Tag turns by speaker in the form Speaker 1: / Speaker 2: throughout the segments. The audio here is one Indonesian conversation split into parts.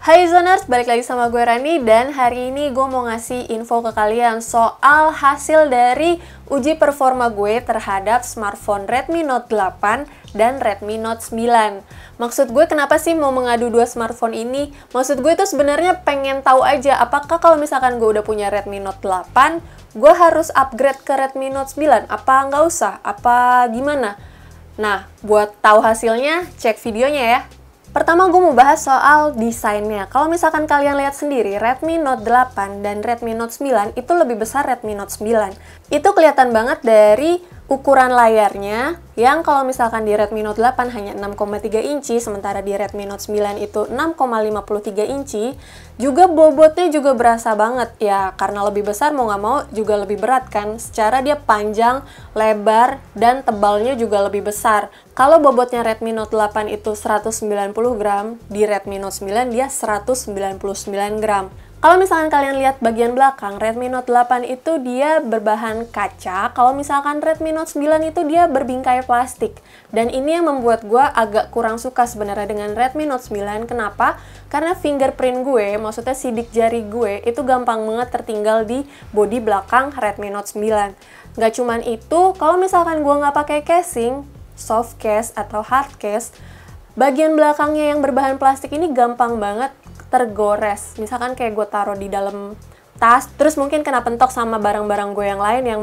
Speaker 1: Hai Zoners, balik lagi sama gue Rani dan hari ini gue mau ngasih info ke kalian soal hasil dari uji performa gue terhadap smartphone Redmi Note 8 dan Redmi Note 9. Maksud gue kenapa sih mau mengadu dua smartphone ini? Maksud gue itu sebenarnya pengen tahu aja apakah kalau misalkan gue udah punya Redmi Note 8, gue harus upgrade ke Redmi Note 9? Apa nggak usah? Apa gimana? Nah, buat tahu hasilnya, cek videonya ya. Pertama gue mau bahas soal desainnya. Kalau misalkan kalian lihat sendiri, Redmi Note 8 dan Redmi Note 9 itu lebih besar Redmi Note 9. Itu kelihatan banget dari ukuran layarnya, yang kalau misalkan di Redmi Note 8 hanya 6,3 inci, sementara di Redmi Note 9 itu 6,53 inci. Juga bobotnya juga berasa banget, ya karena lebih besar mau nggak mau juga lebih berat kan. Secara dia panjang, lebar, dan tebalnya juga lebih besar. Kalau bobotnya Redmi Note 8 itu 190 gram, di Redmi Note 9 dia 199 gram. Kalau misalkan kalian lihat bagian belakang, Redmi Note 8 itu dia berbahan kaca, kalau misalkan Redmi Note 9 itu dia berbingkai plastik. Dan ini yang membuat gue agak kurang suka sebenarnya dengan Redmi Note 9. Kenapa? Karena fingerprint gue, maksudnya sidik jari gue, itu gampang banget tertinggal di bodi belakang Redmi Note 9. Gak cuman itu, kalau misalkan gue nggak pakai casing, soft case atau hard case, bagian belakangnya yang berbahan plastik ini gampang banget tergores. Misalkan kayak gue taruh di dalam tas, terus mungkin kena pentok sama barang-barang gue yang lain yang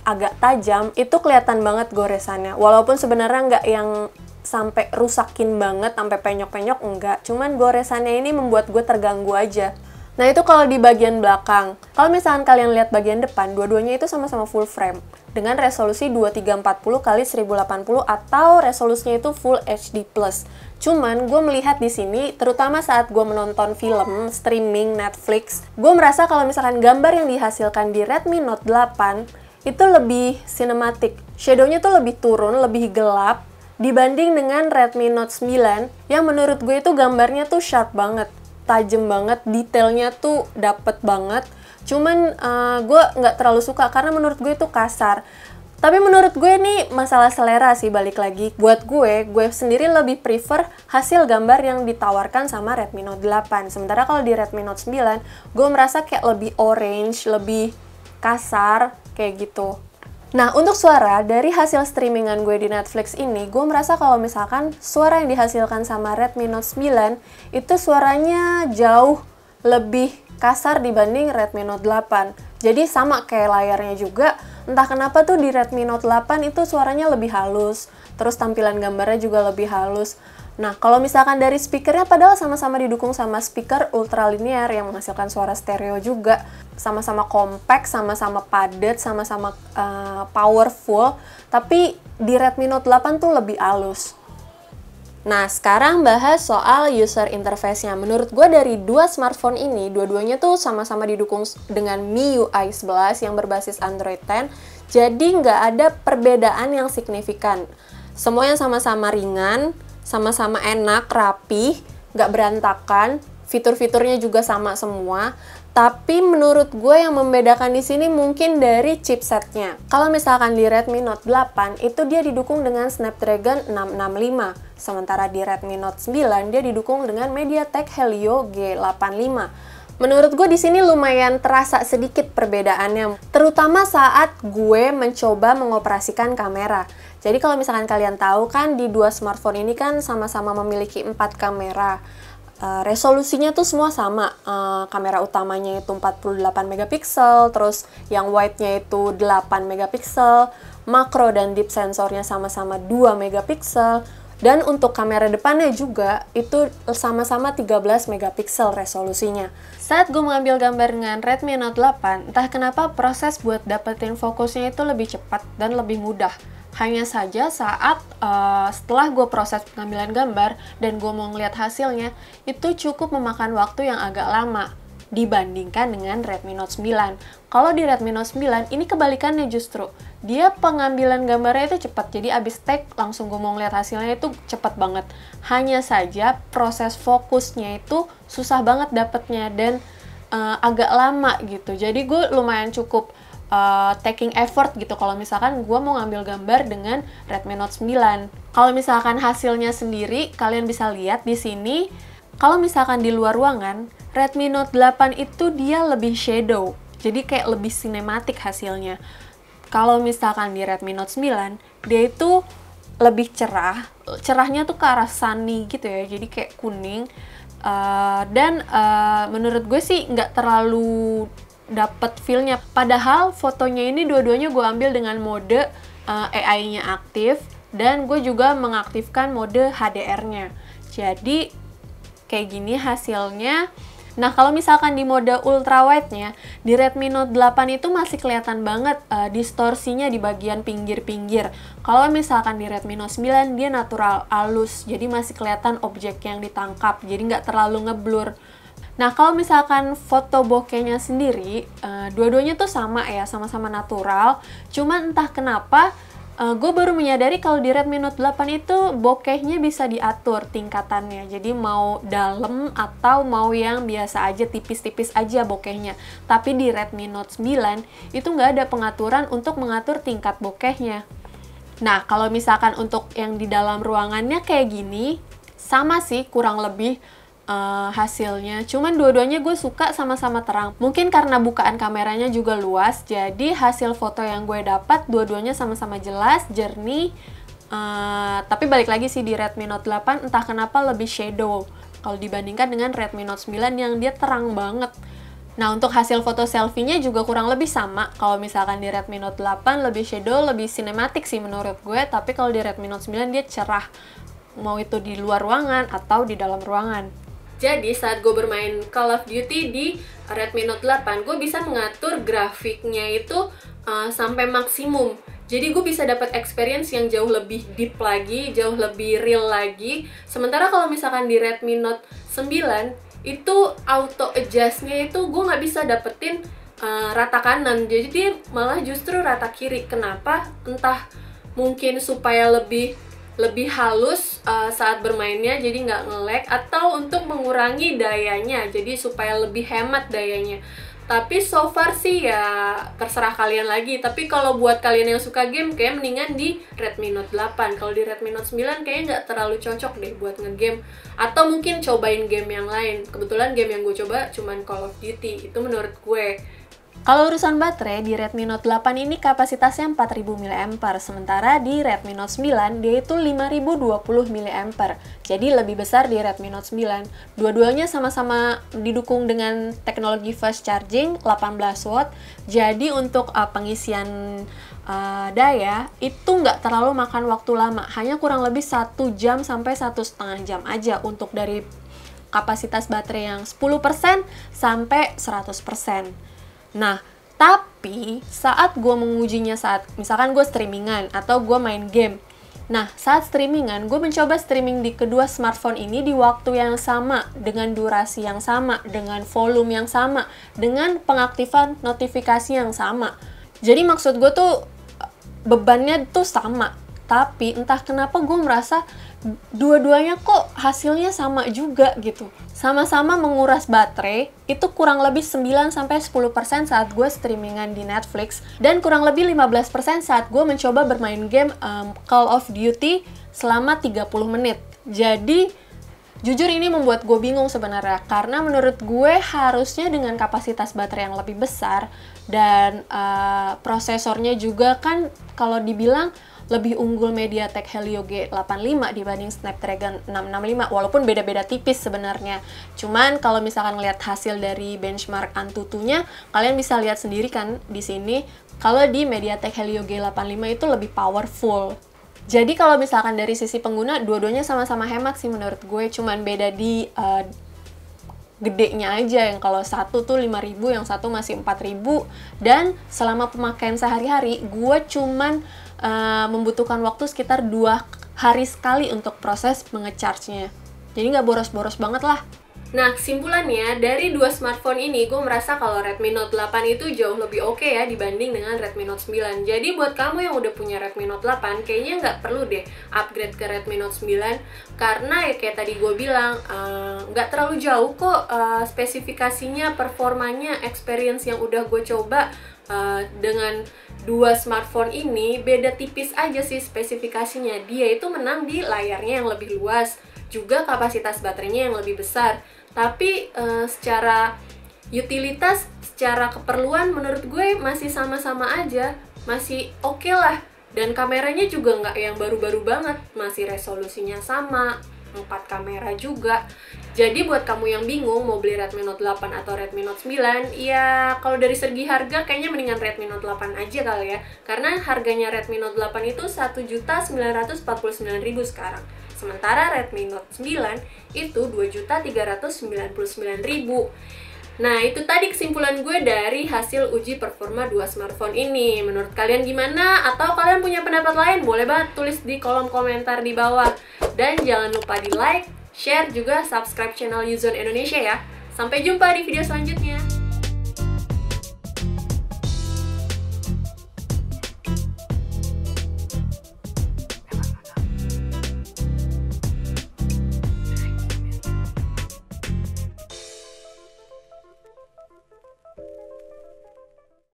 Speaker 1: agak tajam, itu kelihatan banget goresannya. Walaupun sebenarnya nggak yang sampai rusakin banget, sampai penyok-penyok, enggak. Cuman goresannya ini membuat gue terganggu aja. Nah itu kalau di bagian belakang. Kalau misalkan kalian lihat bagian depan, dua-duanya itu sama-sama full frame dengan resolusi 2340 x 1080 atau resolusinya itu Full HD+. Cuman gue melihat di sini, terutama saat gue menonton film, streaming, Netflix, gue merasa kalau misalkan gambar yang dihasilkan di Redmi Note 8 itu lebih cinematic. Shadow-nya tuh lebih turun, lebih gelap dibanding dengan Redmi Note 9 yang menurut gue itu gambarnya tuh sharp banget, tajam banget, detailnya tuh dapet banget. Cuman gue nggak terlalu suka karena menurut gue itu kasar. Tapi menurut gue ini masalah selera sih, balik lagi. Buat gue sendiri lebih prefer hasil gambar yang ditawarkan sama Redmi Note 8. Sementara kalau di Redmi Note 9, gue merasa kayak lebih orange, lebih kasar, kayak gitu. Nah, untuk suara, dari hasil streamingan gue di Netflix ini, gue merasa kalau misalkan suara yang dihasilkan sama Redmi Note 9, itu suaranya jauh lebih kasar dibanding Redmi Note 8. Jadi sama kayak layarnya juga, entah kenapa tuh di Redmi Note 8 itu suaranya lebih halus, terus tampilan gambarnya juga lebih halus. Nah, kalau misalkan dari speakernya, padahal sama-sama didukung sama speaker ultralinear yang menghasilkan suara stereo juga, sama-sama compact, sama-sama padat, sama-sama powerful, tapi di Redmi Note 8 tuh lebih halus. Nah, sekarang bahas soal user interface-nya. Menurut gue dari dua smartphone ini, dua-duanya tuh sama-sama didukung dengan MIUI 11 yang berbasis Android 10, jadi nggak ada perbedaan yang signifikan. Semuanya sama-sama ringan, sama-sama enak, rapih, nggak berantakan, fitur-fiturnya juga sama semua. Tapi menurut gue yang membedakan di sini mungkin dari chipsetnya. Kalau misalkan di Redmi Note 8 itu dia didukung dengan Snapdragon 665, sementara di Redmi Note 9 dia didukung dengan MediaTek Helio G85. Menurut gue di sini lumayan terasa sedikit perbedaannya, terutama saat gue mencoba mengoperasikan kamera. Jadi kalau misalkan kalian tahu kan di dua smartphone ini kan sama-sama memiliki 4 kamera. Resolusinya tuh semua sama, kamera utamanya itu 48 megapiksel, terus yang wide-nya itu 8 megapiksel, makro dan deep sensornya sama-sama 2 megapiksel, dan untuk kamera depannya juga itu sama-sama 13 megapiksel resolusinya. Saat gue mengambil gambar dengan Redmi Note 8, entah kenapa proses buat dapetin fokusnya itu lebih cepat dan lebih mudah. Hanya saja saat setelah gue proses pengambilan gambar dan gue mau ngeliat hasilnya, itu cukup memakan waktu yang agak lama dibandingkan dengan Redmi Note 9. Kalau di Redmi Note 9, ini kebalikannya justru. Dia pengambilan gambarnya itu cepat, jadi abis take langsung gue mau ngeliat hasilnya itu cepat banget. Hanya saja proses fokusnya itu susah banget dapetnya dan agak lama gitu. Jadi gue lumayan cukup taking effort gitu kalau misalkan gue mau ngambil gambar dengan Redmi Note 9. Kalau misalkan hasilnya sendiri, kalian bisa lihat di sini Kalau misalkan di luar ruangan, Redmi Note 8 itu dia lebih shadow, jadi kayak lebih sinematik hasilnya. Kalau misalkan di Redmi Note 9, dia itu lebih cerah, cerahnya tuh ke arah sunny gitu ya, jadi kayak kuning. Dan menurut gue sih nggak terlalu dapet feel-nya. Padahal fotonya ini dua-duanya gue ambil dengan mode AI-nya aktif, dan gue juga mengaktifkan mode HDR-nya. Jadi kayak gini hasilnya. Nah, kalau misalkan di mode ultra wide-nya, di Redmi Note 8 itu masih kelihatan banget distorsinya di bagian pinggir-pinggir. Kalau misalkan di Redmi Note 9, dia natural, halus, jadi masih kelihatan objek yang ditangkap, jadi nggak terlalu ngeblur. Nah, kalau misalkan foto bokehnya sendiri, dua-duanya tuh sama ya, sama-sama natural, cuman entah kenapa, gue baru menyadari kalau di Redmi Note 8 itu bokehnya bisa diatur tingkatannya. Jadi mau dalam atau mau yang biasa aja, tipis-tipis aja bokehnya. Tapi di Redmi Note 9 itu nggak ada pengaturan untuk mengatur tingkat bokehnya. Nah, kalau misalkan untuk yang di dalam ruangannya kayak gini, sama sih kurang lebih hasilnya. Cuman dua-duanya gue suka sama-sama terang. Mungkin karena bukaan kameranya juga luas, jadi hasil foto yang gue dapat dua-duanya sama-sama jelas, jernih. Tapi balik lagi sih di Redmi Note 8 entah kenapa lebih shadow kalau dibandingkan dengan Redmi Note 9 yang dia terang banget. Nah, untuk hasil foto selfie-nya juga kurang lebih sama. Kalau misalkan di Redmi Note 8 lebih shadow, lebih sinematik sih menurut gue, tapi kalau di Redmi Note 9 dia cerah. Mau itu di luar ruangan atau di dalam ruangan. Jadi saat gue bermain Call of Duty di Redmi Note 8, gue bisa mengatur grafiknya itu sampai maksimum. Jadi gue bisa dapat experience yang jauh lebih deep lagi, jauh lebih real lagi. Sementara kalau misalkan di Redmi Note 9, itu auto adjust-nya itu gue nggak bisa dapetin rata kanan. Jadi dia malah justru rata kiri. Kenapa? Entah mungkin supaya lebih halus saat bermainnya, jadi nggak nge-lag, atau untuk mengurangi dayanya, jadi supaya lebih hemat dayanya. Tapi so far sih ya terserah kalian lagi. Tapi kalau buat kalian yang suka game, kayak mendingan di Redmi Note 8. Kalau di Redmi Note 9 kayaknya nggak terlalu cocok deh buat ngegame. Atau mungkin cobain game yang lain. Kebetulan game yang gue coba cuman Call of Duty, itu menurut gue. Kalau urusan baterai, di Redmi Note 8 ini kapasitasnya 4000 mAh, sementara di Redmi Note 9 dia itu 5020 mAh. Jadi lebih besar di Redmi Note 9. Dua-duanya sama-sama didukung dengan teknologi fast charging 18 watt. Jadi untuk pengisian daya itu nggak terlalu makan waktu lama, hanya kurang lebih 1 jam sampai 1,5 jam aja untuk dari kapasitas baterai yang 10% sampai 100%. Nah, tapi saat gue mengujinya saat misalkan gue streamingan atau gue main game. Nah, saat streamingan, gue mencoba streaming di kedua smartphone ini di waktu yang sama, dengan durasi yang sama, dengan volume yang sama, dengan pengaktifan notifikasi yang sama. Jadi maksud gue tuh bebannya tuh sama. Tapi entah kenapa gue merasa dua-duanya kok hasilnya sama juga gitu. Sama-sama menguras baterai, itu kurang lebih 9-10% saat gue streamingan di Netflix, dan kurang lebih 15% saat gue mencoba bermain game Call of Duty selama 30 menit. Jadi, jujur ini membuat gue bingung sebenarnya, karena menurut gue harusnya dengan kapasitas baterai yang lebih besar, dan prosesornya juga kan kalau dibilang lebih unggul MediaTek Helio G85 dibanding Snapdragon 665, walaupun beda-beda tipis sebenarnya. Cuman kalau misalkan lihat hasil dari benchmark Antutunya, kalian bisa lihat sendiri kan di sini kalau di MediaTek Helio G85 itu lebih powerful. Jadi kalau misalkan dari sisi pengguna, dua-duanya sama-sama hemat sih menurut gue, cuman beda di gedenya aja, yang kalau satu tuh 5.000, yang satu masih 4.000, dan selama pemakaian sehari-hari gue cuman membutuhkan waktu sekitar 2 hari sekali untuk proses mengecharge-nya. Jadi nggak boros-boros banget lah. Nah, kesimpulannya, dari dua smartphone ini, gue merasa kalau Redmi Note 8 itu jauh lebih oke ya dibanding dengan Redmi Note 9. Jadi buat kamu yang udah punya Redmi Note 8, kayaknya nggak perlu deh upgrade ke Redmi Note 9. Karena ya kayak tadi gue bilang, nggak terlalu jauh kok spesifikasinya, performanya, experience yang udah gue coba dengan dua smartphone ini beda tipis aja sih spesifikasinya. Dia itu menang di layarnya yang lebih luas, juga kapasitas baterainya yang lebih besar. Tapi secara utilitas, secara keperluan menurut gue masih sama-sama aja, masih oke lah. Dan kameranya juga nggak yang baru-baru banget, masih resolusinya sama, 4 kamera juga. Jadi buat kamu yang bingung mau beli Redmi Note 8 atau Redmi Note 9, ya kalau dari segi harga kayaknya mendingan Redmi Note 8 aja kali ya. Karena harganya Redmi Note 8 itu 1.949.000 sekarang. Sementara Redmi Note 9 itu 2.399.000. Nah, itu tadi kesimpulan gue dari hasil uji performa dua smartphone ini. Menurut kalian gimana? Atau kalian punya pendapat lain? Boleh banget tulis di kolom komentar di bawah. Dan jangan lupa di like, share, juga subscribe channel Uzone Indonesia ya. Sampai jumpa di video selanjutnya.